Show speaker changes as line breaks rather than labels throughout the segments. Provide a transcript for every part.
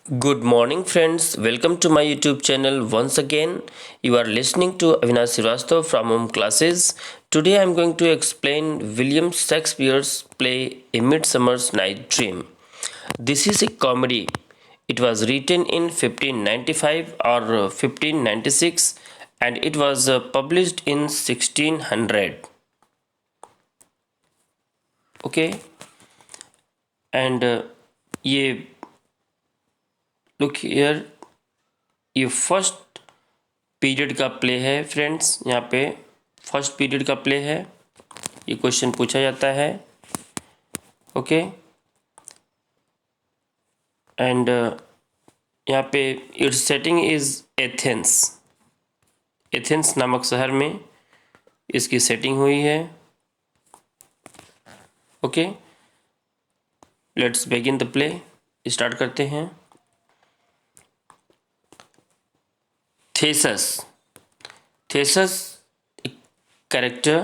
Good morning, friends. Welcome to my YouTube channel once again. You are listening to Avinash Srivastava from Home Classes. Today I am going to explain William Shakespeare's play A Midsummer's Night Dream. This is a comedy. It was written in 1595 or 1596 and it was published in 1600. Okay, and ये look here, ये first period का play है friends. यहाँ पे first period का play है, ये question पूछा जाता है। ओके, एंड यहाँ पे it's setting is Athens. Athens नामक शहर में इसकी सेटिंग हुई है। Okay, let's begin the play. Start करते हैं। थेसस, थेसस कैरेक्टर,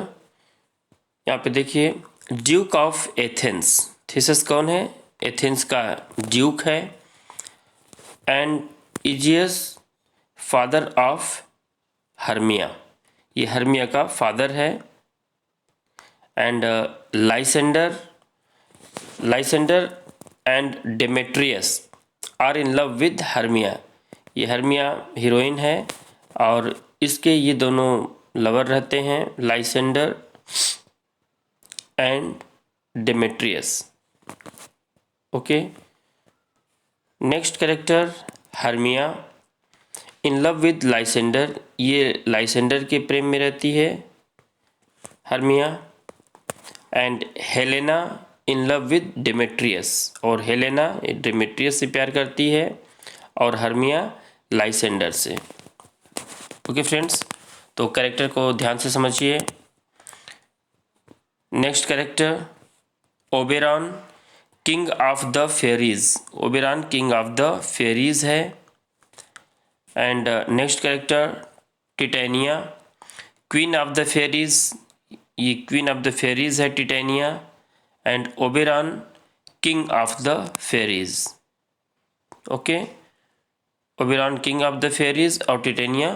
यहाँ पे देखिए, ड्यूक ऑफ एथेंस। थेसस कौन है? एथेंस का ड्यूक है। And Egeus father of Hermia, ये हर्मिया का फादर है। And Lysander, Lysander and Demetrius are in love with Hermia. ये हर्मिया हीरोइन है और इसके ये दोनों लवर रहते हैं, Lysander and Demetrius. Okay, next character Hermia in love with Lysander, ये लाइसेंडर के प्रेम में रहती है Hermia. And Helena in love with Demetrius, और हेलेना डेमेट्रियस से प्यार करती है और हर्मिया लाइसेंडर से। ओके फ्रेंड्स, तो कैरेक्टर को ध्यान से समझिए। Next character Oberon, king of the fairies. Oberon king of the fairies है। And next character Titania, queen of the fairies. ये क्वीन ऑफ द फेरीज है Titania. And Oberon king of the fairies. Okay, Oberon king of the fairies और Titania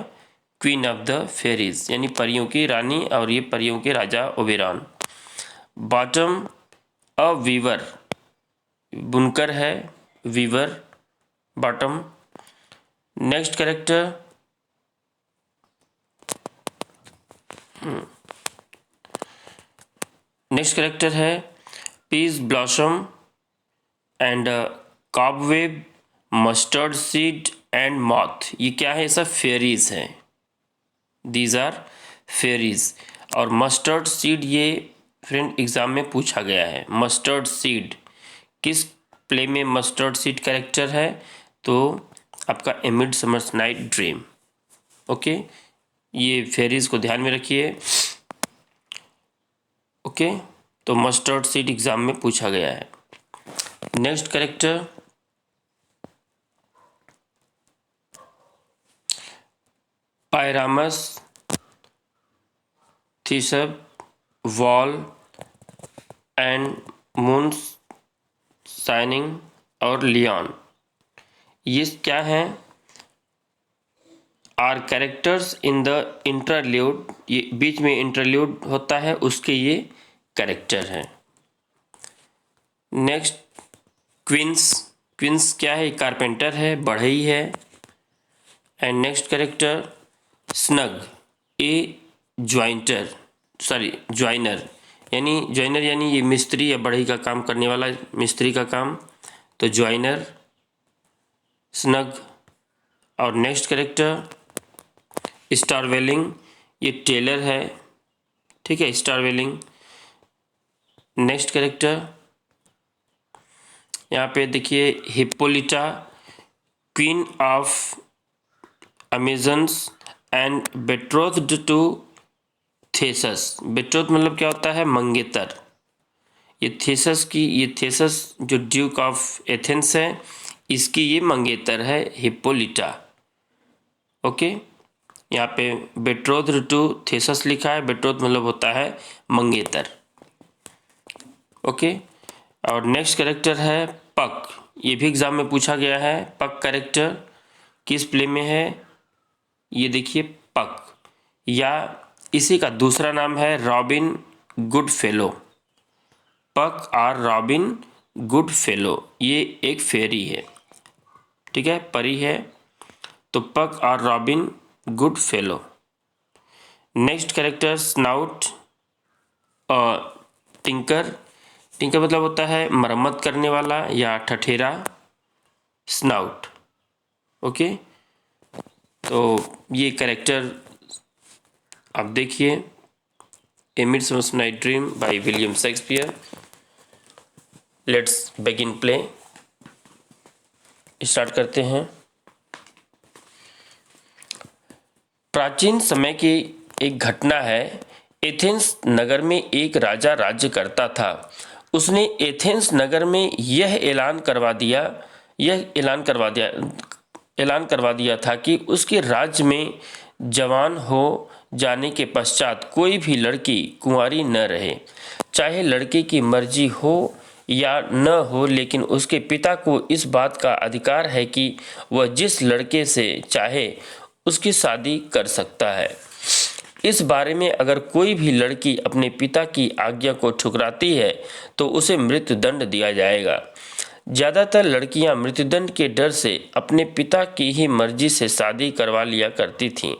queen of the fairies, यानी परियों की रानी और ये परियों के राजा ओबेरॉन। बॉटम अ वीवर, बुनकर है, वीवर, बॉटम। नेक्स्ट कैरेक्टर है Peaseblossom and Cobweb, Mustardseed and Moth. ये क्या है? सब फेरीज हैं, दीज आर फेरीज। और मस्टर्ड सीड ये फ्रेंड एग्जाम में पूछा गया है। मस्टर्ड सीड किस प्ले में मस्टर्ड सीड कैरेक्टर है? तो आपका A Midsummer's Night Dream. Okay, ये फेरीज को ध्यान में रखिए। ओके, तो मस्टर्ड सीड एग्जाम में पूछा गया है। Next character Pyramus, Thisbe, wall and moon shining और लियोन, ये क्या हैं? Are characters in the interlude, ये बीच में इंटरल्यूड होता है उसके ये कैरेक्टर हैं। नेक्स्ट क्वींस, क्वींस क्या है? कारपेंटर है, बढ़ई है। And next character snug, A ज्वाइंटर, sorry joiner, यानी ये मिस्त्री या बढ़ई का काम करने वाला, मिस्त्री का काम, तो ज्वाइनर, स्नग। और नेक्स्ट कैरेक्टर स्टारवेलिंग, ये टेलर है, ठीक है, स्टारवेलिंग। नेक्स्ट कैरेक्टर यहाँ पे देखिए हिप्पोलिटा, क्वीन ऑफ अमेजन्स एंड बेट्रोथ्ड टू थेसस। बेट्रोथ मतलब क्या होता है? मंगेतर। ये थेसस की, ये थेसस जो ड्यूक ऑफ एथेंस है, इसकी ये मंगेतर है हिप्पोलिटा। ओके, यहाँ पे बेट्रोथ्ड टू थेसस लिखा है। बेट्रोथ मतलब होता है मंगेतर। ओके, और नेक्स्ट कैरेक्टर है पक, ये भी एग्जाम में पूछा गया है। पक कैरेक्टर किस प्ले में है? ये देखिए पक, या इसी का दूसरा नाम है रॉबिन गुड फेलो। पक और रॉबिन गुड फेलो, ये एक फेरी है, ठीक है, परी है। तो पक और robin good fellow. Next character snout और टिंकर। टिंकर मतलब होता है मरम्मत करने वाला या ठठेरा, स्नाउट। ओके, तो ये कैरेक्टर आप देखिए, a midsummer night dream by William Shakespeare. Let's begin play, start करते हैं। प्राचीन समय की एक घटना है। एथेंस नगर में एक राजा राज्य करता था। उसने एथेंस नगर में यह ऐलान करवा दिया था कि उसके राज्य में जवान हो जाने के पश्चात कोई भी लड़की कुंवारी न रहे, चाहे लड़के की मर्जी हो या न हो, लेकिन उसके पिता को इस बात का अधिकार है कि वह जिस लड़के से चाहे उसकी शादी कर सकता है। इस बारे में अगर कोई भी लड़की अपने पिता की आज्ञा को ठुकराती है तो उसे मृत्युदंड दिया जाएगा। ज़्यादातर लड़कियां मृत्युदंड के डर से अपने पिता की ही मर्जी से शादी करवा लिया करती थीं,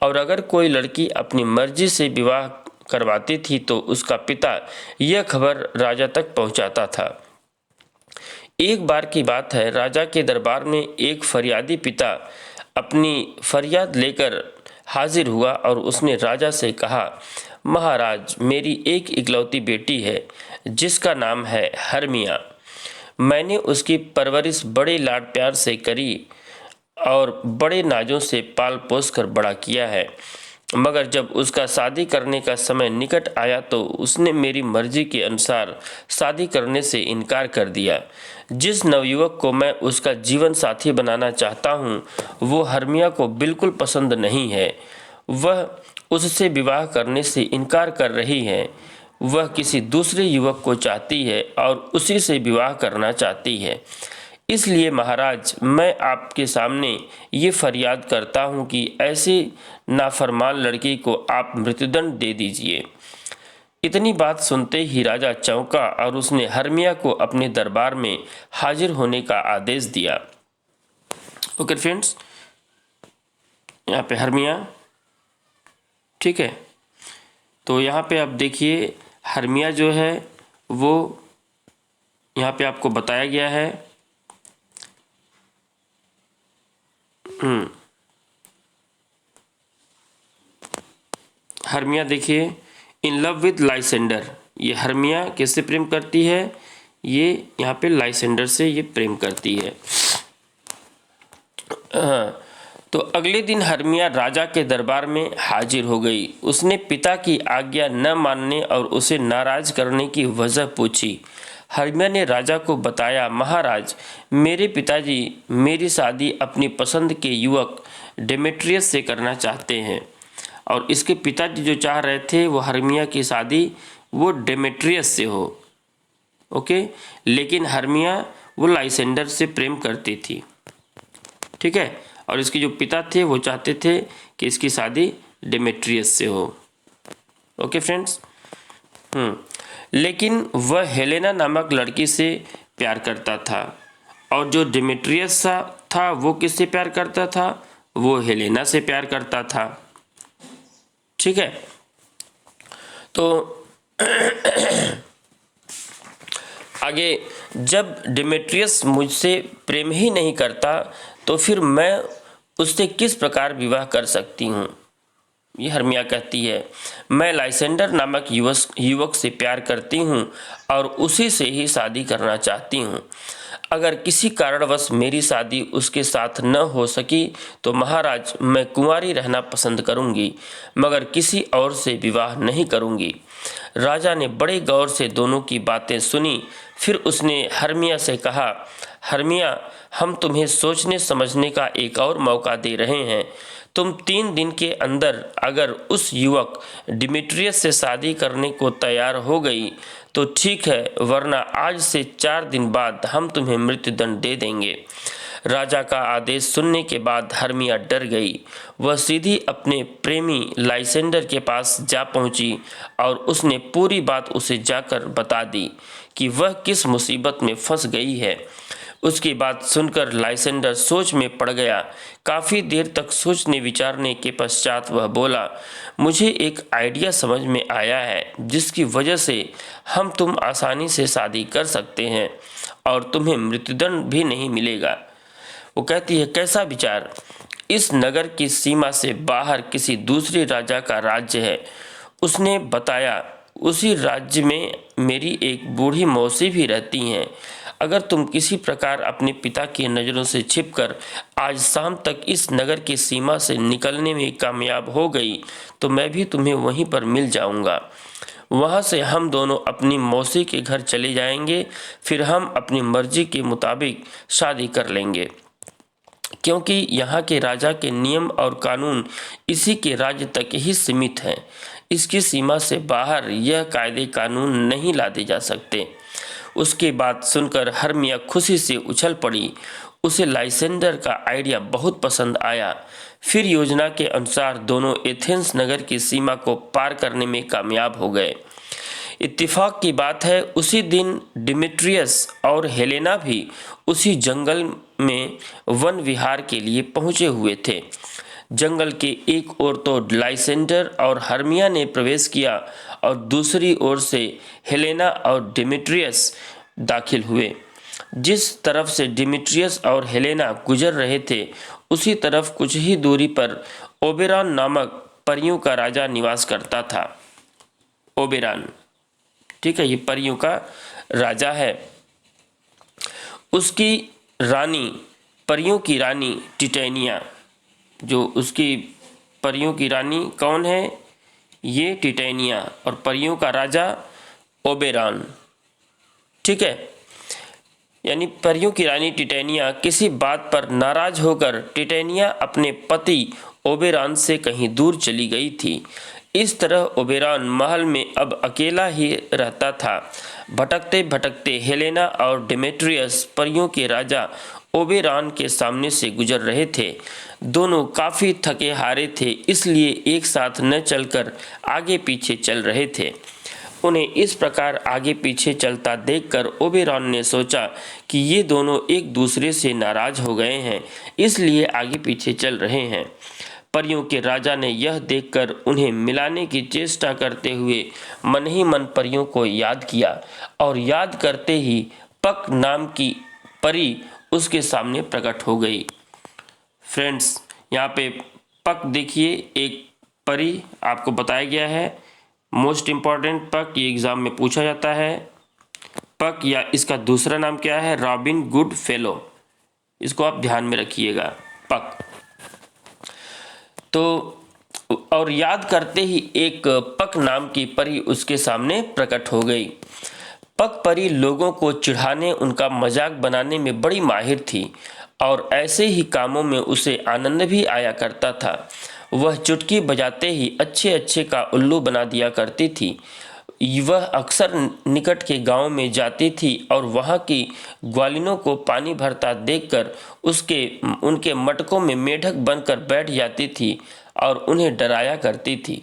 और अगर कोई लड़की अपनी मर्जी से विवाह करवाती थी तो उसका पिता यह खबर राजा तक पहुंचाता था। एक बार की बात है, राजा के दरबार में एक फरियादी पिता अपनी फरियाद लेकर हाजिर हुआ और उसने राजा से कहा, महाराज, मेरी एक इकलौती बेटी है जिसका नाम है हरमिया। मैंने उसकी परवरिश बड़े लाड प्यार से करी और बड़े नाजों से पाल पोस कर बड़ा किया है, मगर जब उसका शादी करने का समय निकट आया तो उसने मेरी मर्जी के अनुसार शादी करने से इनकार कर दिया। जिस नवयुवक को मैं उसका जीवन साथी बनाना चाहता हूँ वो हरमिया को बिल्कुल पसंद नहीं है। वह उससे विवाह करने से इनकार कर रही है। वह किसी दूसरे युवक को चाहती है और उसी से विवाह करना चाहती है। इसलिए महाराज, मैं आपके सामने ये फरियाद करता हूँ कि ऐसी नाफरमान लड़की को आप मृत्युदंड दे दीजिए। इतनी बात सुनते ही राजा चौंका और उसने हरमिया को अपने दरबार में हाजिर होने का आदेश दिया। ओके फ्रेंड्स, यहाँ पे हरमिया, ठीक है। तो यहाँ पे आप देखिए हरमिया जो है वो यहाँ पे आपको बताया गया है। हरमिया देखिए, इन लव विद लाइसेंडर। ये हरमिया किससे प्रेम करती है? ये यहाँ पे लाइसेंडर से ये प्रेम करती है। तो अगले दिन हरमिया राजा के दरबार में हाजिर हो गई। उसने पिता की आज्ञा न मानने और उसे नाराज करने की वजह पूछी। हरमिया ने राजा को बताया, महाराज, मेरे पिताजी मेरी शादी अपनी पसंद के युवक डेमेट्रियस से करना चाहते हैं। और इसके पिताजी जो चाह रहे थे वो हरमिया की शादी वो डेमेट्रियस से हो। ओके, लेकिन हरमिया वो लाइसेंडर से प्रेम करती थी, ठीक है। और इसके जो पिता थे वो चाहते थे कि इसकी शादी डेमेट्रियस से हो। ओके फ्रेंड्स, लेकिन वह हेलेना नामक लड़की से प्यार करता था, और जो डेमेट्रियस था वो किससे प्यार करता था? वो हेलेना से प्यार करता था, ठीक है। तो आगे, जब डेमेट्रियस मुझसे प्रेम ही नहीं करता तो फिर मैं उससे किस प्रकार विवाह कर सकती हूँ? ये हरमिया कहती है, मैं लाइसेंडर नामक युवक से प्यार करती हूँ और उसी से ही शादी करना चाहती हूँ। अगर किसी कारणवश मेरी शादी उसके साथ न हो सकी तो महाराज, मैं कुंवारी रहना पसंद करूँगी, मगर किसी और से विवाह नहीं करूँगी। राजा ने बड़े गौर से दोनों की बातें सुनी। फिर उसने हरमिया से कहा, हरमिया, हम तुम्हें सोचने समझने का एक और मौका दे रहे हैं। तुम 3 दिन के अंदर अगर उस युवक डिमिट्रियस से शादी करने को तैयार हो गई तो ठीक है, वरना आज से 4 दिन बाद हम तुम्हें मृत्युदंड दे देंगे। राजा का आदेश सुनने के बाद हर्मिया डर गई। वह सीधी अपने प्रेमी लाइसेंडर के पास जा पहुंची और उसने पूरी बात उसे जाकर बता दी कि वह किस मुसीबत में फंस गई है। उसकी बात सुनकर लाइसेंडर सोच में पड़ गया। काफ़ी देर तक सोचने विचारने के पश्चात वह बोला, मुझे एक आइडिया समझ में आया है जिसकी वजह से हम तुम आसानी से शादी कर सकते हैं और तुम्हें मृत्युदंड भी नहीं मिलेगा। वो कहती है, कैसा विचार? इस नगर की सीमा से बाहर किसी दूसरे राजा का राज्य है। उसने बताया, उसी राज्य में मेरी एक बूढ़ी मौसी भी रहती हैं। अगर तुम किसी प्रकार अपने पिता की नज़रों से छिपकर आज शाम तक इस नगर की सीमा से निकलने में कामयाब हो गई तो मैं भी तुम्हें वहीं पर मिल जाऊंगा। वहाँ से हम दोनों अपनी मौसी के घर चले जाएंगे, फिर हम अपनी मर्जी के मुताबिक शादी कर लेंगे, क्योंकि यहाँ के राजा के नियम और कानून इसी के राज्य तक ही सीमित हैं। इसकी सीमा से बाहर यह कायदे कानून नहीं लादे जा सकते। उसकी बात सुनकर हर्मिया खुशी से उछल पड़ी। उसे लाइसेंडर का आइडिया बहुत पसंद आया। फिर योजना के अनुसार दोनों एथेंस नगर की सीमा को पार करने में कामयाब हो गए। इत्तेफाक की बात है, उसी दिन डिमिट्रियस और हेलेना भी उसी जंगल में वन विहार के लिए पहुंचे हुए थे। जंगल के एक ओर तो लाइसेंडर और हर्मिया ने प्रवेश किया और दूसरी ओर से हेलेना और डिमिट्रियस दाखिल हुए। जिस तरफ से डिमिट्रियस और हेलेना गुजर रहे थे उसी तरफ कुछ ही दूरी पर ओबेरॉन नामक परियों का राजा निवास करता था। ओबेरॉन, ठीक है, ये परियों का राजा है। उसकी रानी, परियों की रानी टिटेनिया, जो उसकी परियों की रानी कौन है? ये टिटेनिया, और परियों का राजा ओबेरॉन, ठीक है। यानी परियों की रानी टिटेनिया किसी बात पर नाराज होकर टिटेनिया अपने पति ओबेरॉन से कहीं दूर चली गई थी। इस तरह ओबेरॉन महल में अब अकेला ही रहता था। भटकते भटकते हेलेना और डेमेट्रियस परियों के राजा ओबेरॉन के सामने से गुजर रहे थे। दोनों काफ़ी थके हारे थे, इसलिए एक साथ न चलकर आगे पीछे चल रहे थे। उन्हें इस प्रकार आगे पीछे चलता देखकर ओबेरॉन ने सोचा कि ये दोनों एक दूसरे से नाराज हो गए हैं, इसलिए आगे पीछे चल रहे हैं। परियों के राजा ने यह देखकर उन्हें मिलाने की चेष्टा करते हुए मन ही मन परियों को याद किया, और याद करते ही पक नाम की परी उसके सामने प्रकट हो गई। फ्रेंड्स, यहाँ पे पक देखिए, एक परी आपको बताया गया है। मोस्ट इम्पॉर्टेंट पक, ये एग्ज़ाम में पूछा जाता है। पक या इसका दूसरा नाम क्या है? Robin good fellow. इसको आप ध्यान में रखिएगा, पक। तो और याद करते ही एक पक नाम की परी उसके सामने प्रकट हो गई। पक परी लोगों को चिढ़ाने, उनका मजाक बनाने में बड़ी माहिर थी, और ऐसे ही कामों में उसे आनंद भी आया करता था। वह चुटकी बजाते ही अच्छे अच्छे का उल्लू बना दिया करती थी। वह अक्सर निकट के गांव में जाती थी और वहां की ग्वालिनों को पानी भरता देखकर उनके मटकों में मेढक बनकर बैठ जाती थी और उन्हें डराया करती थी।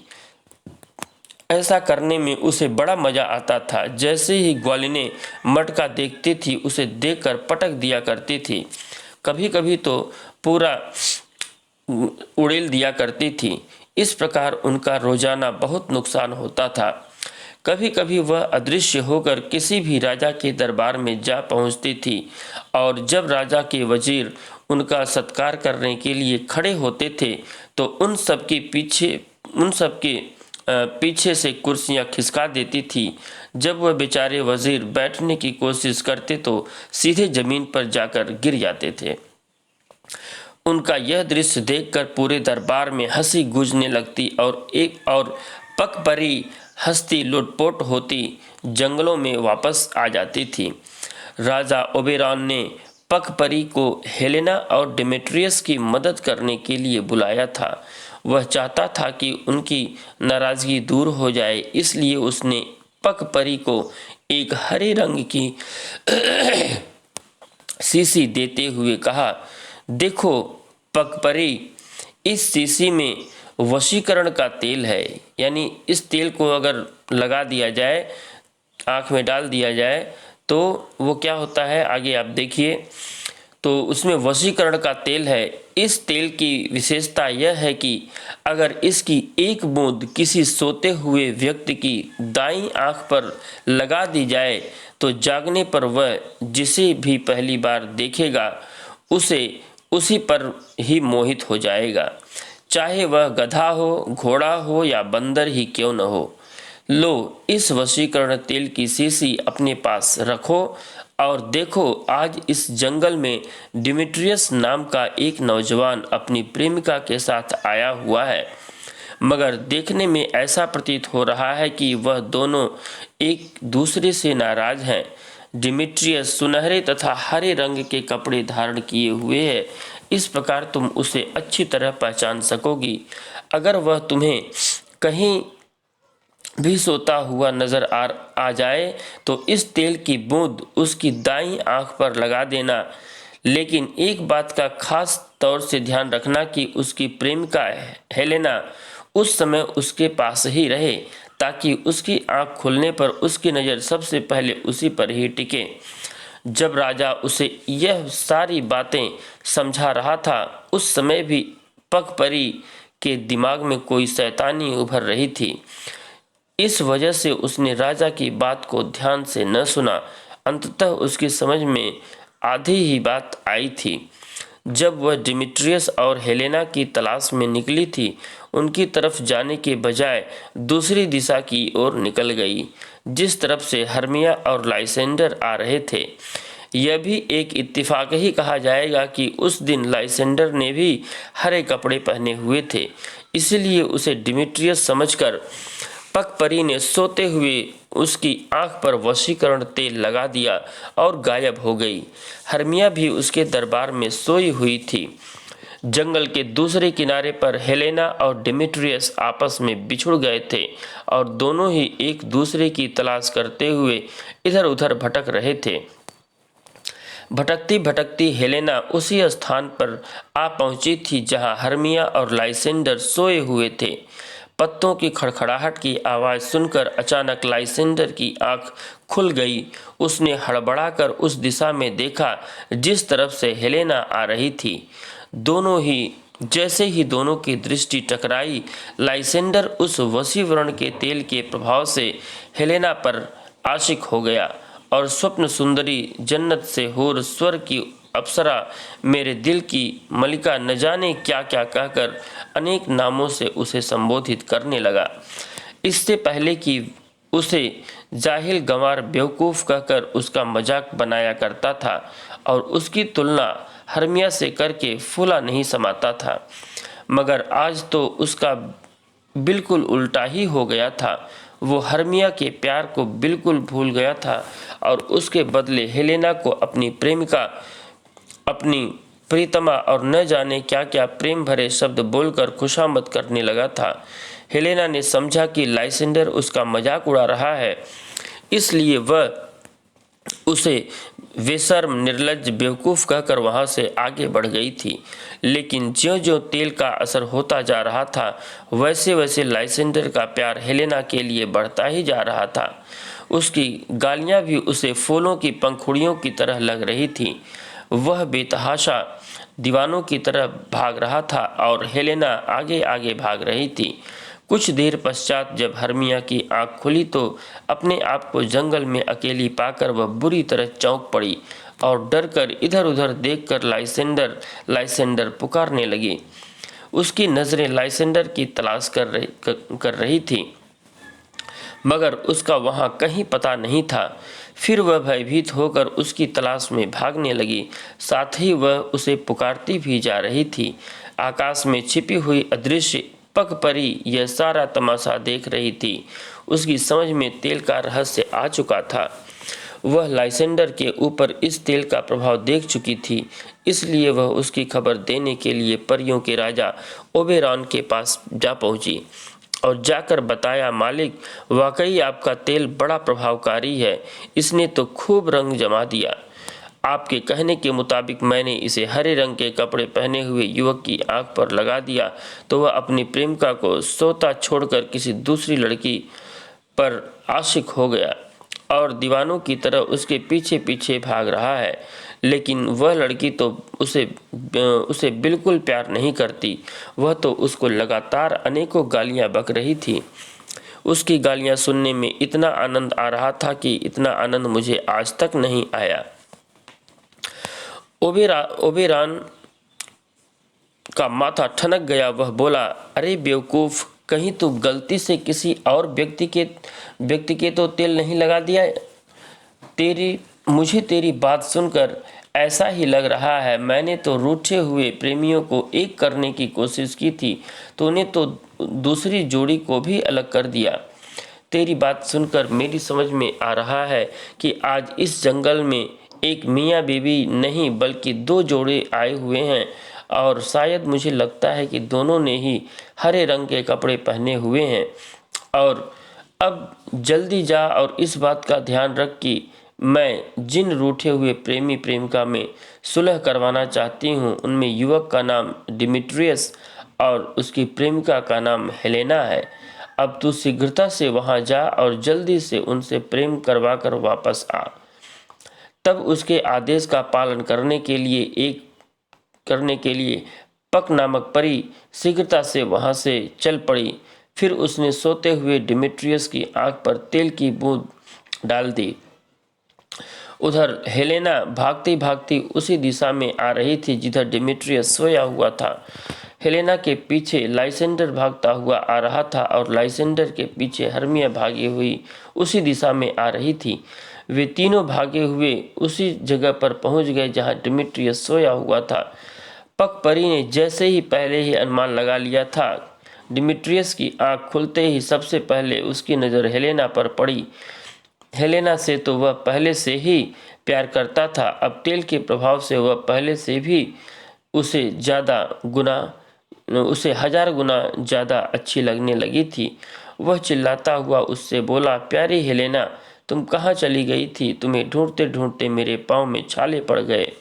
ऐसा करने में उसे बड़ा मज़ा आता था। जैसे ही ग्वालिनें मटका देखती थी उसे देखकर पटक दिया करती थी। कभी कभी तो पूरा उड़ेल दिया करती थी। इस प्रकार उनका रोजाना बहुत नुकसान होता था। कभी कभी वह अदृश्य होकर किसी भी राजा के दरबार में जा पहुंचती थी, और जब राजा के वजीर उनका सत्कार करने के लिए खड़े होते थे तो उन सब के पीछे से कुर्सियां खिसका देती थी। जब वह बेचारे वजीर बैठने की कोशिश करते तो सीधे जमीन पर जाकर गिर जाते थे। उनका यह दृश्य देखकर पूरे दरबार में हंसी गूंजने लगती, और पक परी हंसती लुटपुट होती जंगलों में वापस आ जाती थी। राजा ओबेरॉन ने पकपरी को हेलेना और डिमेट्रियस की मदद करने के लिए बुलाया था। वह चाहता था कि उनकी नाराज़गी दूर हो जाए, इसलिए उसने पकपरी को एक हरे रंग की शीशी देते हुए कहा, देखो पकपरी, इस शीशी में वशीकरण का तेल है। यानी इस तेल को अगर लगा दिया जाए, आँख में डाल दिया जाए तो वो क्या होता है, आगे आप देखिए। तो उसमें वशीकरण का तेल है। इस तेल की विशेषता यह है कि अगर इसकी एक बूंद किसी सोते हुए व्यक्ति की दाईं आँख पर लगा दी जाए तो जागने पर वह जिसे भी पहली बार देखेगा उसे उसी पर ही मोहित हो जाएगा, चाहे वह गधा हो, घोड़ा हो या बंदर ही क्यों न हो। लो, इस वशीकरण तेल की शीशी अपने पास रखो और देखो, आज इस जंगल में डिमेट्रियस नाम का एक नौजवान अपनी प्रेमिका के साथ आया हुआ है, मगर देखने में ऐसा प्रतीत हो रहा है कि वह दोनों एक दूसरे से नाराज हैं। डिमेट्रियस सुनहरे तथा हरे रंग के कपड़े धारण किए हुए है, इस प्रकार तुम उसे अच्छी तरह पहचान सकोगी। अगर वह तुम्हें कहीं भी सोता हुआ नजर आ जाए तो इस तेल की बूंद उसकी दाईं आंख पर लगा देना, लेकिन एक बात का खास तौर से ध्यान रखना कि उसकी प्रेमिका हेलेना उस समय उसके पास ही रहे, ताकि उसकी आंख खुलने पर उसकी नज़र सबसे पहले उसी पर ही टिके। जब राजा उसे यह सारी बातें समझा रहा था, उस समय भी पकपरी के दिमाग में कोई शैतानी उभर रही थी। इस वजह से उसने राजा की बात को ध्यान से न सुना। अंततः उसकी समझ में आधी ही बात आई थी। जब वह डिमेट्रियस और हेलेना की तलाश में निकली थी, उनकी तरफ जाने के बजाय दूसरी दिशा की ओर निकल गई, जिस तरफ से हर्मिया और लाइसेंडर आ रहे थे। यह भी एक इत्तेफाक ही कहा जाएगा कि उस दिन लाइसेंडर ने भी हरे कपड़े पहने हुए थे, इसलिए उसे डिमेट्रियस समझकर पकपरी ने सोते हुए उसकी आंख पर वशीकरण तेल लगा दिया और गायब हो गई। हर्मिया भी उसके दरबार में सोई हुई थी। जंगल के दूसरे किनारे पर हेलेना और डिमेट्रियस आपस में बिछुड़ गए थे और दोनों ही एक दूसरे की तलाश करते हुए इधर उधर भटक रहे थे। भटकती भटकती हेलेना उसी स्थान पर आ पहुंची थी जहां हर्मिया और लाइसेंडर सोए हुए थे। पत्तों की खड़खड़ाहट की आवाज़ सुनकर अचानक लाइसेंडर की आंख खुल गई। उसने हड़बड़ाकर उस दिशा में देखा जिस तरफ से हेलेना आ रही थी। जैसे ही दोनों की दृष्टि टकराई, लाइसेंडर उस वशीकरण के तेल के प्रभाव से हेलेना पर आशिक हो गया और स्वप्न सुंदरी, जन्नत से होर, स्वर्ग की अप्सरा, मेरे दिल की मलिका, न जाने क्या क्या कहकर अनेक नामों से उसे संबोधित करने लगा। इससे पहले कि उसे जाहिल, गंवार, बेवकूफ़ कहकर उसका मजाक बनाया करता था और उसकी तुलना हर्मिया से करके फूला नहीं समाता था, मगर आज तो उसका बिल्कुल उल्टा ही हो गया था। वो हर्मिया के प्यार को बिल्कुल भूल गया था और उसके बदले हेलेना को अपनी प्रेमिका, अपनी प्रीतमा और न जाने क्या क्या प्रेम भरे शब्द बोलकर खुशामद करने लगा था। हेलेना ने समझा कि लाइसेंडर उसका मजाक उड़ा रहा है, इसलिए वह उसे बेशर्म, निर्लज्ज, बेवकूफ़ कहकर वहाँ से आगे बढ़ गई थी। लेकिन ज्यों-ज्यों तेल का असर होता जा रहा था, वैसे वैसे लाइसेंडर का प्यार हेलेना के लिए बढ़ता ही जा रहा था। उसकी गालियाँ भी उसे फूलों की पंखुड़ियों की तरह लग रही थीं। वह बेतहाशा दीवानों की तरह भाग रहा था और हेलेना आगे आगे भाग रही थी। कुछ देर पश्चात जब हर्मिया की आंख खुली तो अपने आप को जंगल में अकेली पाकर वह बुरी तरह चौंक पड़ी और डरकर इधर उधर देखकर लाइसेंडर पुकारने लगी। उसकी नज़रें लाइसेंडर की तलाश कर रही थी, मगर उसका वहाँ कहीं पता नहीं था। फिर वह भयभीत होकर उसकी तलाश में भागने लगी, साथ ही वह उसे पुकारती भी जा रही थी। आकाश में छिपी हुई अदृश्य पकपरी यह सारा तमाशा देख रही थी। उसकी समझ में तेल का रहस्य आ चुका था। वह लाइसेंडर के ऊपर इस तेल का प्रभाव देख चुकी थी, इसलिए वह उसकी खबर देने के लिए परियों के राजा ओबेरॉन के पास जा पहुंची और जाकर बताया, मालिक, वाकई आपका तेल बड़ा प्रभावकारी है, इसने तो खूब रंग जमा दिया। आपके कहने के मुताबिक मैंने इसे हरे रंग के कपड़े पहने हुए युवक की आंख पर लगा दिया तो वह अपनी प्रेमिका को सोता छोड़कर किसी दूसरी लड़की पर आशिक हो गया और दीवानों की तरह उसके पीछे पीछे भाग रहा है। लेकिन वह लड़की तो उसे बिल्कुल प्यार नहीं करती। वह तो उसको लगातार अनेकों गालियां बक रही थी। उसकी गालियां सुनने में इतना आनंद आ रहा था कि इतना आनंद मुझे आज तक नहीं आया। ओबेरॉन का माथा ठनक गया। वह बोला, अरे बेवकूफ़, कहीं तू गलती से किसी और व्यक्ति के तो तेल नहीं लगा दिया? मुझे तेरी बात सुनकर ऐसा ही लग रहा है। मैंने तो रूठे हुए प्रेमियों को एक करने की कोशिश की थी, तूने तो दूसरी जोड़ी को भी अलग कर दिया। तेरी बात सुनकर मेरी समझ में आ रहा है कि आज इस जंगल में एक मियाँ बीवी नहीं बल्कि 2 जोड़े आए हुए हैं और शायद मुझे लगता है कि दोनों ने ही हरे रंग के कपड़े पहने हुए हैं। और अब जल्दी जा और इस बात का ध्यान रख कि मैं जिन रूठे हुए प्रेमी प्रेमिका में सुलह करवाना चाहती हूँ उनमें युवक का नाम डिमिट्रियस और उसकी प्रेमिका का नाम हेलेना है। अब तू शीघ्रता से वहाँ जा और जल्दी से उनसे प्रेम करवा कर वापस आ। तब उसके आदेश का पालन करने के लिए पक नामक परी शीघ्रता से वहाँ से चल पड़ी। फिर उसने सोते हुए डिमिट्रियस की आंख पर तेल की बूंद डाल दी। उधर हेलेना भागती भागती उसी दिशा में आ रही थी जिधर डिमिट्रियस सोया हुआ था। हेलेना के पीछे लाइसेंडर भागता हुआ आ रहा था और लाइसेंडर के पीछे हर्मिया भागी हुई उसी दिशा में आ रही थी। वे तीनों भागे हुए उसी जगह पर पहुंच गए जहां डिमिट्रियस सोया हुआ था। पक परी ने जैसे ही पहले ही अनुमान लगा लिया था। डिमिट्रियस की आंख खुलते ही सबसे पहले उसकी नज़र हेलेना पर पड़ी। हेलेना से तो वह पहले से ही प्यार करता था। अब तेल के प्रभाव से वह पहले से भी उसे 1000 गुना ज़्यादा अच्छी लगने लगी थी। वह चिल्लाता हुआ उससे बोला, प्यारी हेलेना, तुम कहाँ चली गई थी? तुम्हें ढूंढते ढूंढते मेरे पाँव में छाले पड़ गए।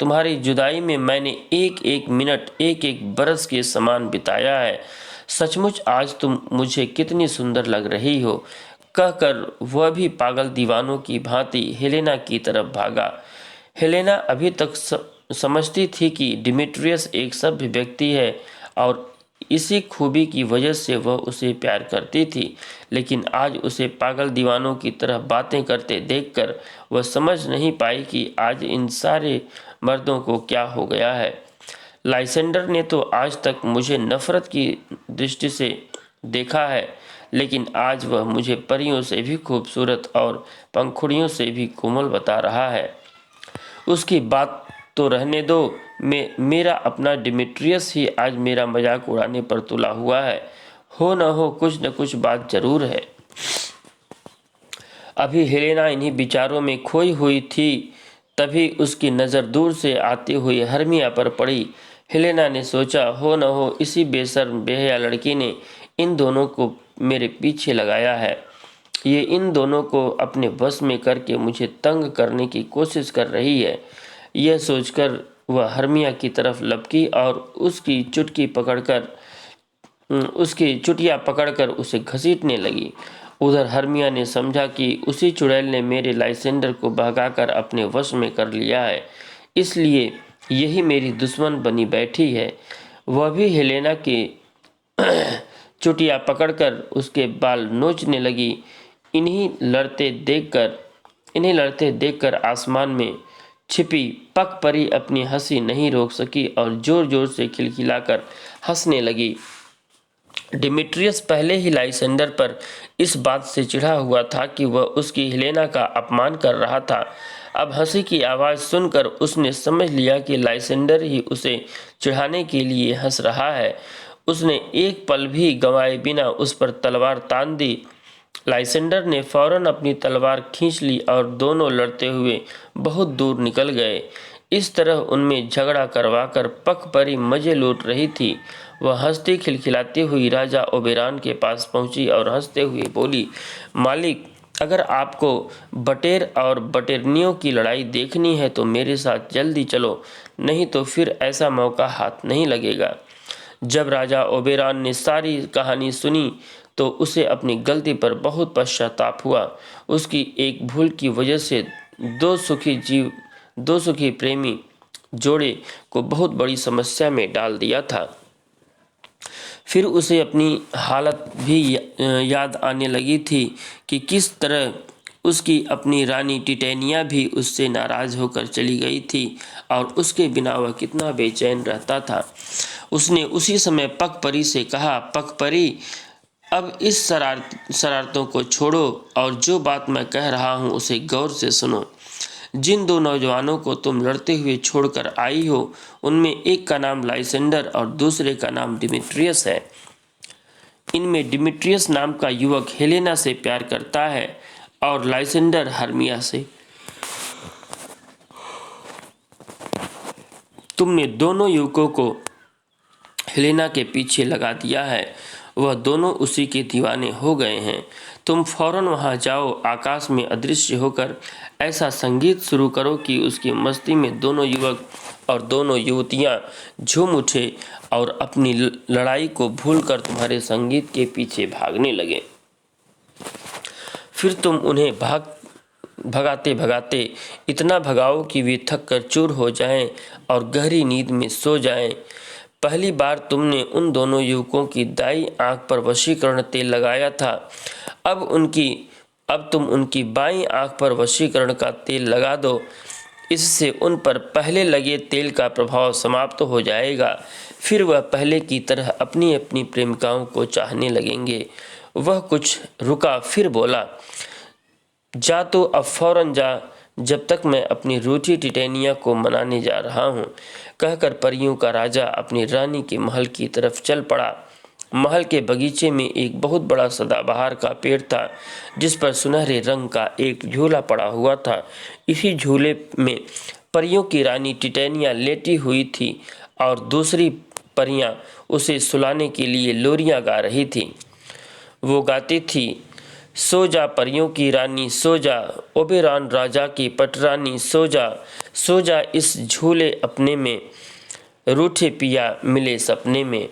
तुम्हारी जुदाई में मैंने एक एक मिनट एक एक बरस के समान बिताया है। सचमुच आज तुम मुझे कितनी सुंदर लग रही हो। कहकर वह भी पागल दीवानों की भांति हेलेना की तरफ भागा। हेलेना अभी तक समझती थी कि डिमिट्रियस एक सभ्य व्यक्ति है और इसी खूबी की वजह से वह उसे प्यार करती थी, लेकिन आज उसे पागल दीवानों की तरह बातें करते देखकर वह समझ नहीं पाई कि आज इन सारे मर्दों को क्या हो गया है। लाइसेंडर ने तो आज तक मुझे नफरत की दृष्टि से देखा है, लेकिन आज वह मुझे परियों से भी खूबसूरत और पंखुड़ियों से भी कोमल बता रहा है। उसकी बात तो रहने दो, मेरा अपना डिमिट्रियस ही आज मेरा मजाक उड़ाने पर तुला हुआ है। हो न हो कुछ न कुछ बात जरूर है। अभी हेलेना इन्हीं विचारों में खोई हुई थी, तभी उसकी नज़र दूर से आती हुई हर्मिया पर पड़ी। हेलेना ने सोचा, हो न हो इसी बेशर्म बेहया लड़की ने इन दोनों को मेरे पीछे लगाया है। ये इन दोनों को अपने वश में करके मुझे तंग करने की कोशिश कर रही है। यह सोचकर वह हर्मिया की तरफ लपकी और उसकी चुटिया पकड़कर उसे घसीटने लगी। उधर हर्मिया ने समझा कि उसी चुड़ैल ने मेरे लाइसेंडर को भगाकर अपने वश में कर लिया है, इसलिए यही मेरी दुश्मन बनी बैठी है। वह भी हेलेना की चुटिया पकड़कर उसके बाल नोचने लगी। इन्हीं लड़ते देखकर आसमान में छिपी पक परी अपनी हंसी नहीं रोक सकी और जोर जोर से खिलखिलाकर हंसने लगी। डिमिट्रियस पहले ही लाइसेंडर पर इस बात से चिढ़ा हुआ था कि वह उसकी हेलेना का अपमान कर रहा था। अब हंसी की आवाज़ सुनकर उसने समझ लिया कि लाइसेंडर ही उसे चिढ़ाने के लिए हंस रहा है। उसने एक पल भी गंवाए बिना उस पर तलवार तान दी। लाइसेंडर ने फौरन अपनी तलवार खींच ली और दोनों लड़ते हुए बहुत दूर निकल गए। इस तरह उनमें झगड़ा करवाकर पगपरी मजे लूट रही थी। वह हंसती खिलखिलाती हुई राजा ओबेरॉन के पास पहुंची और हंसते हुए बोली, मालिक, अगर आपको बटेर और बटेरनियों की लड़ाई देखनी है तो मेरे साथ जल्दी चलो, नहीं तो फिर ऐसा मौका हाथ नहीं लगेगा। जब राजा ओबेरॉन ने सारी कहानी सुनी तो उसे अपनी गलती पर बहुत पश्चाताप हुआ। उसकी एक भूल की वजह से दो सुखी प्रेमी जोड़े को बहुत बड़ी समस्या में डाल दिया था। फिर उसे अपनी हालत भी याद आने लगी थी कि किस तरह उसकी अपनी रानी टिटेनिया भी उससे नाराज़ होकर चली गई थी और उसके बिना वह कितना बेचैन रहता था। उसने उसी समय पगपरी से कहा, पगपरी, अब इस शरारतों को छोड़ो और जो बात मैं कह रहा हूँ उसे गौर से सुनो। जिन दो नौजवानों को तुम लड़ते हुए छोड़कर आई हो उनमें एक का नाम लाइसेंडर और दूसरे का नाम डिमिट्रियस है। इनमें डिमिट्रियस नाम का युवक हेलेना से प्यार करता है और लाइसेंडर हर्मिया से। तुमने दोनों युवकों को हेलेना के पीछे लगा दिया है। वह दोनों उसी के दीवाने हो गए हैं। तुम फौरन वहां जाओ, आकाश में अदृश्य होकर ऐसा संगीत शुरू करो कि उसकी मस्ती में दोनों युवक और दोनों युवतियां झूम उठे और अपनी लड़ाई को भूलकर तुम्हारे संगीत के पीछे भागने लगे। फिर तुम उन्हें भगाते भगाते इतना भगाओ कि वे थक कर चूर हो जाएं और गहरी नींद में सो जाएं। पहली बार तुमने उन दोनों युवकों की दाई आंख पर वशीकरण तेल लगाया था। अब तुम उनकी बाईं आंख पर वशीकरण का तेल लगा दो। इससे उन पर पहले लगे तेल का प्रभाव समाप्त हो जाएगा। फिर वह पहले की तरह अपनी अपनी प्रेमिकाओं को चाहने लगेंगे। वह कुछ रुका, फिर बोला, जा तो अब फौरन जा, जब तक मैं अपनी रूठी टिटेनिया को मनाने जा रहा हूँ। कहकर परियों का राजा अपनी रानी के महल की तरफ चल पड़ा। महल के बगीचे में एक बहुत बड़ा सदाबहार का पेड़ था जिस पर सुनहरे रंग का एक झूला पड़ा हुआ था। इसी झूले में परियों की रानी टिटेनिया लेटी हुई थी और दूसरी परियां उसे सुलाने के लिए लोरियां गा रही थी। वो गाती थी, सो जा परियों की रानी सो जा, ओबेरॉन राजा की पटरानी सो जा इस झूले अपने में, रूठे पिया मिले सपने में।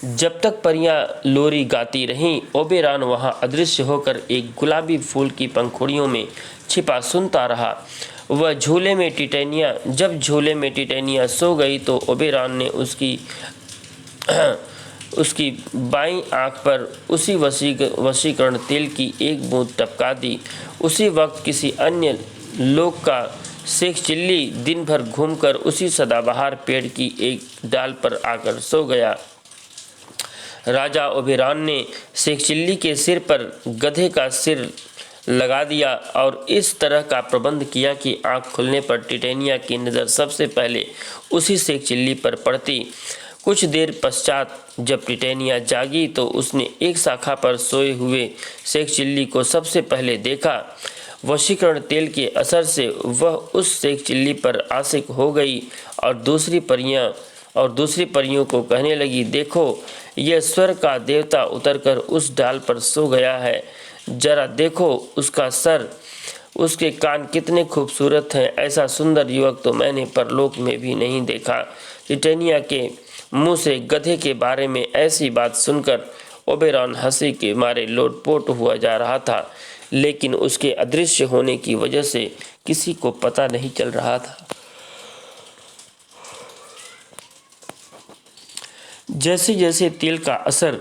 जब तक परियां लोरी गाती रहीं, ओबेरॉन वहां अदृश्य होकर एक गुलाबी फूल की पंखुड़ियों में छिपा सुनता रहा। जब झूले में टिटेनिया सो गई तो ओबेरॉन ने उसकी बाईं आंख पर उसी वशीकरण तेल की एक बूंद टपका दी। उसी वक्त किसी अन्य लोक का शेख चिल्ली दिन भर घूमकर उसी सदाबहार पेड़ की एक डाल पर आकर सो गया। राजा ओबेरॉन ने शेख चिल्ली के सिर पर गधे का सिर लगा दिया और इस तरह का प्रबंध किया कि आंख खुलने पर टिटेनिया की नज़र सबसे पहले उसी शेख चिल्ली पर पड़ती। कुछ देर पश्चात जब टिटेनिया जागी तो उसने एक शाखा पर सोए हुए शेख चिल्ली को सबसे पहले देखा। वशीकरण तेल के असर से वह उस शेख चिल्ली पर आशिक हो गई और दूसरी परियों को कहने लगी, देखो, यह स्वर्ग का देवता उतरकर उस डाल पर सो गया है। जरा देखो उसका सर, उसके कान कितने खूबसूरत हैं। ऐसा सुंदर युवक तो मैंने परलोक में भी नहीं देखा। टिटेनिया के मुंह से गधे के बारे में ऐसी बात सुनकर ओबेरॉन हंसी के मारे लोटपोट हुआ जा रहा था, लेकिन उसके अदृश्य होने की वजह से किसी को पता नहीं चल रहा था। जैसे जैसे तेल का असर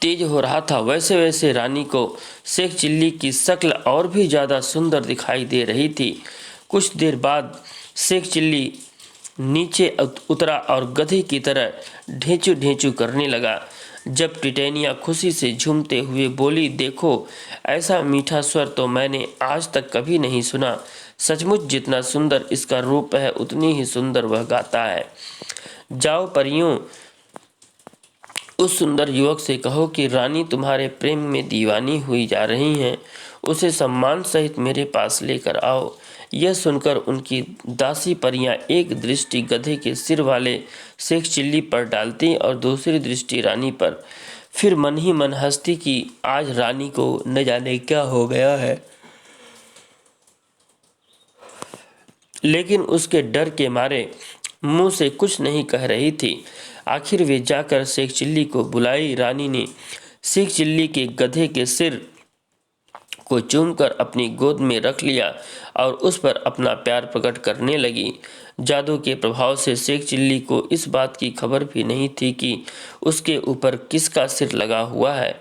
तेज हो रहा था वैसे वैसे रानी को शेख चिल्ली की शक्ल और भी ज़्यादा सुंदर दिखाई दे रही थी। कुछ देर बाद शेख चिल्ली नीचे उतरा और गधे की तरह ढेंचू ढेंचू करने लगा। जब टिटेनिया खुशी से झूमते हुए बोली, देखो, ऐसा मीठा स्वर तो मैंने आज तक कभी नहीं सुना। सचमुच जितना सुंदर इसका रूप है उतनी ही सुंदर वह गाता है। जाओ परियों, उस सुंदर युवक से कहो कि रानी तुम्हारे प्रेम में दीवानी हुई जा रही हैं, उसे सम्मान सहित मेरे पास लेकर आओ। यह सुनकर उनकी दासी परियां एक दृष्टि गधे के सिर वाले शेख चिल्ली पर डालती और दूसरी दृष्टि रानी पर। फिर मन ही मन हंसती कि आज रानी को न जाने क्या हो गया है, लेकिन उसके डर के मारे मुंह से कुछ नहीं कह रही थी। आखिर वे जाकर शेख चिल्ली को बुलाई। रानी ने शेख चिल्ली के गधे के सिर को चूमकर अपनी गोद में रख लिया और उस पर अपना प्यार प्रकट करने लगी। जादू के प्रभाव से शेख चिल्ली को इस बात की खबर भी नहीं थी कि उसके ऊपर किसका सिर लगा हुआ है।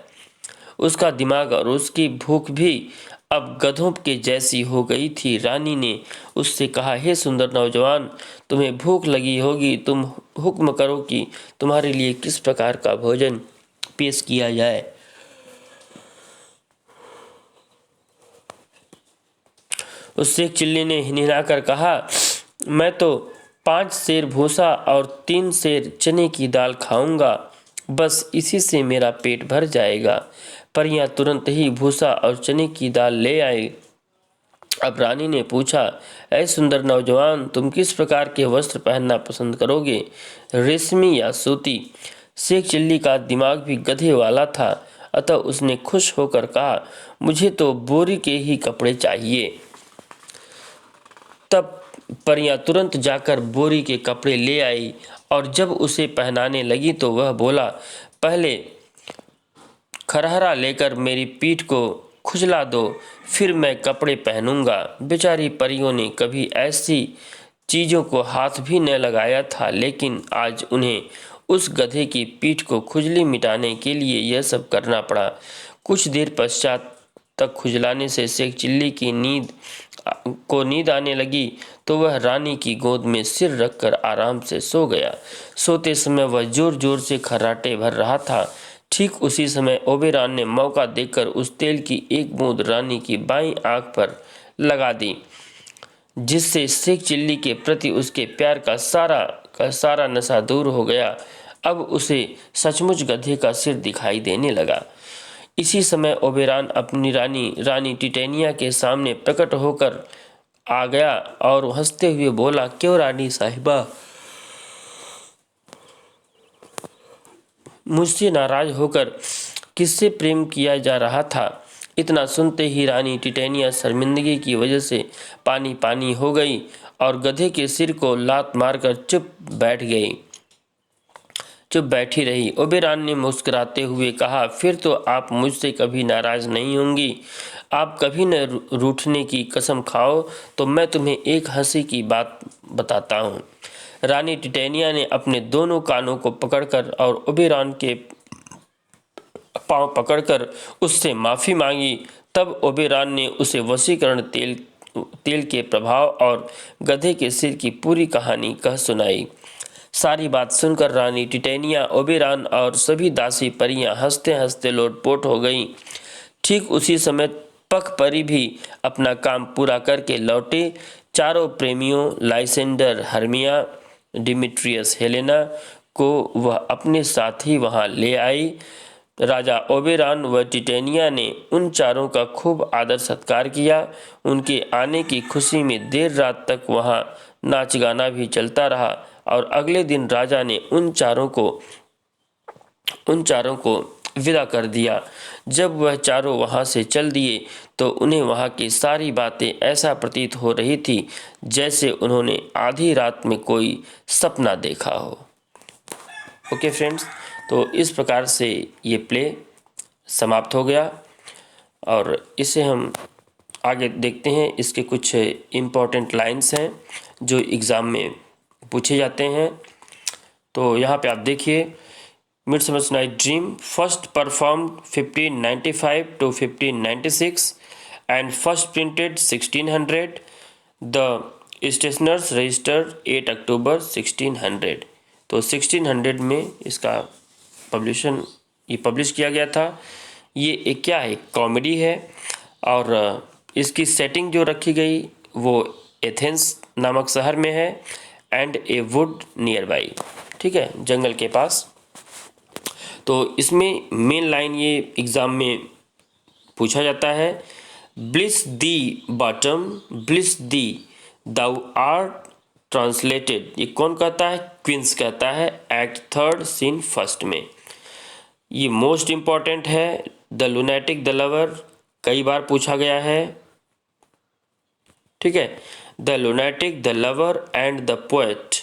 उसका दिमाग और उसकी भूख भी अब गधों के जैसी हो गई थी। रानी ने उससे कहा, हे सुंदर नौजवान, तुम्हें भूख लगी होगी, तुम हुक्म करो कि तुम्हारे लिए किस प्रकार का भोजन पेश किया जाए। उस शेख चिल्ली ने हिनहिनाकर कहा, मैं तो 5 सेर भूसा और 3 सेर चने की दाल खाऊंगा, बस इसी से मेरा पेट भर जाएगा। परियां तुरंत ही भूसा और चने की दाल ले आई। अब रानी ने पूछा, ऐ सुंदर नौजवान, तुम किस प्रकार के वस्त्र पहनना पसंद करोगे, रेशमी या सूती? शेख चिल्ली का दिमाग भी गधे वाला था, अतः उसने खुश होकर कहा, मुझे तो बोरी के ही कपड़े चाहिए। तब परियां तुरंत जाकर बोरी के कपड़े ले आई और जब उसे पहनाने लगी तो वह बोला, पहले खरहरा लेकर मेरी पीठ को खुजला दो, फिर मैं कपड़े पहनूंगा। बेचारी परियों ने कभी ऐसी चीज़ों को हाथ भी न लगाया था, लेकिन आज उन्हें उस गधे की पीठ को खुजली मिटाने के लिए यह सब करना पड़ा। कुछ देर पश्चात तक खुजलाने से शेख चिल्ली की नींद आने लगी तो वह रानी की गोद में सिर रखकर आराम से सो गया। सोते समय वह जोर जोर से खर्राटे भर रहा था। ठीक उसी समय ओबेरॉन ने मौका देखकर उस तेल की एक बूंद रानी की बाईं आंख पर लगा दी, जिससे शेख चिल्ली के प्रति उसके प्यार का सारा नशा दूर हो गया। अब उसे सचमुच गधे का सिर दिखाई देने लगा। इसी समय ओबेरॉन अपनी रानी टिटेनिया के सामने प्रकट होकर आ गया और हंसते हुए बोला, क्यों रानी साहिबा, मुझसे नाराज होकर किससे प्रेम किया जा रहा था? इतना सुनते ही रानी टिटेनिया शर्मिंदगी की वजह से पानी पानी हो गई और गधे के सिर को लात मारकर चुप बैठी रही। ओबेरॉन ने मुस्कुराते हुए कहा, फिर तो आप मुझसे कभी नाराज नहीं होंगी। आप कभी न रूठने की कसम खाओ तो मैं तुम्हें एक हंसी की बात बताता हूँ। रानी टिटेनिया ने अपने दोनों कानों को पकड़कर और ओबेरॉन के पांव पकड़कर उससे माफ़ी मांगी। तब ओबेरॉन ने उसे वशीकरण तेल के प्रभाव और गधे के सिर की पूरी कहानी कह सुनाई। सारी बात सुनकर रानी टिटेनिया, ओबेरॉन और सभी दासी परियां हंसते हंसते लोटपोट हो गईं। ठीक उसी समय पख परी भी अपना काम पूरा करके लौटे। चारों प्रेमियों लाइसेंडर, हर्मिया, डिमिट्रियस, हेलेना को वह अपने साथ ही वहां ले आई। राजा ओबेरॉन व टिटेनिया ने उन चारों का खूब आदर सत्कार किया। उनके आने की खुशी में देर रात तक वहां नाच गाना भी चलता रहा और अगले दिन राजा ने उन चारों को विदा कर दिया। जब वह चारों वहां से चल दिए तो उन्हें वहां की सारी बातें ऐसा प्रतीत हो रही थी जैसे उन्होंने आधी रात में कोई सपना देखा हो। ओके फ्रेंड्स, तो इस प्रकार से ये प्ले समाप्त हो गया और इसे हम आगे देखते हैं। इसके कुछ इम्पोर्टेंट लाइंस हैं जो एग्ज़ाम में पूछे जाते हैं। तो यहाँ पे आप देखिए, midsummer night dream first perform 1595 to 1596 and first printed 1600, the stationers register 8 अक्टूबर 1600। तो 1600 में इसका पब्लिश किया गया था। ये एक क्या है, कॉमेडी है और इसकी सेटिंग जो रखी गई वो एथेंस नामक शहर में है and A would near by, ठीक है, जंगल के पास। तो इसमें मेन लाइन ये एग्ज़ाम में पूछा जाता है, bless thee Bottom bless thee thou art translated, ये कौन कहता है? क्वींस कहता है, एक्ट 3 सीन 1 में। ये मोस्ट इम्पॉर्टेंट है। द लुनेटिक द लवर कई बार पूछा गया है, ठीक है। The lunatic the lover and the poet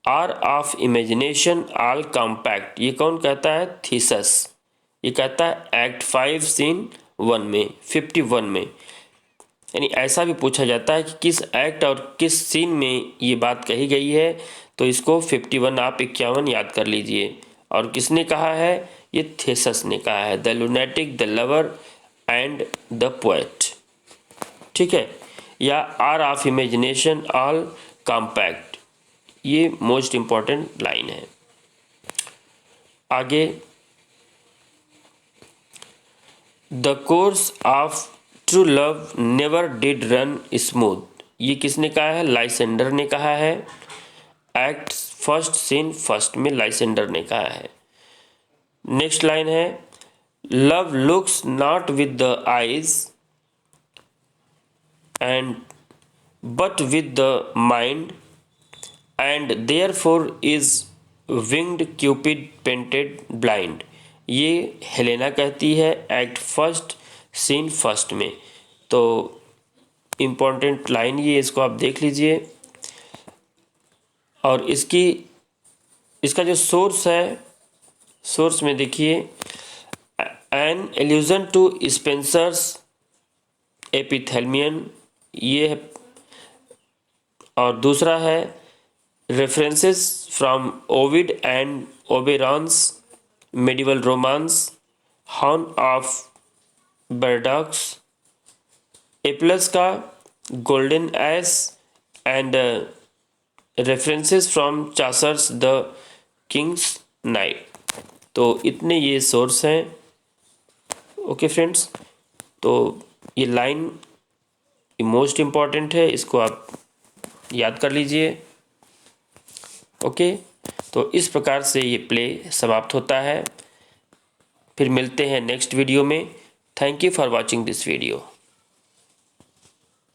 are of imagination all compact, ये कौन कहता है? थीसस। ये कहता है एक्ट 5 सीन 1 में 51 में। यानी ऐसा भी पूछा जाता है कि किस एक्ट और किस सीन में ये बात कही गई है, तो इसको 51 आप 51 याद कर लीजिए। और किसने कहा है? ये थेसस ने कहा है, the lunatic the lover and the poet, ठीक है। या are of imagination all compact, ये मोस्ट इम्पॉर्टेंट लाइन है। आगे, the course of true love never did run smooth, ये किसने कहा है? लाइसेंडर ने कहा है, एक्ट 1 सीन 1 में लाइसेंडर ने कहा है। नेक्स्ट लाइन है, love looks not with the eyes and but with the mind and therefore is winged Cupid painted blind, ये हेलेना कहती है, एक्ट 1 सीन 1 में। तो इम्पॉर्टेंट लाइन ये, इसको आप देख लीजिए। और इसका जो सोर्स है, सोर्स में देखिए, an allusion to Spenser's Epithalamion, ये है। और दूसरा है references from Ovid and Oberon's medieval romance Huon of Bordeaux, Apuleius का golden ass and references from Chaucer's the king's knight. तो इतने ये सोर्स हैं, ओके फ्रेंड्स। तो ये लाइन मोस्ट इम्पॉर्टेंट है, इसको आप याद कर लीजिए, ओके। तो इस प्रकार से ये प्ले समाप्त होता है। फिर मिलते हैं नेक्स्ट वीडियो में। Thank you for watching this video.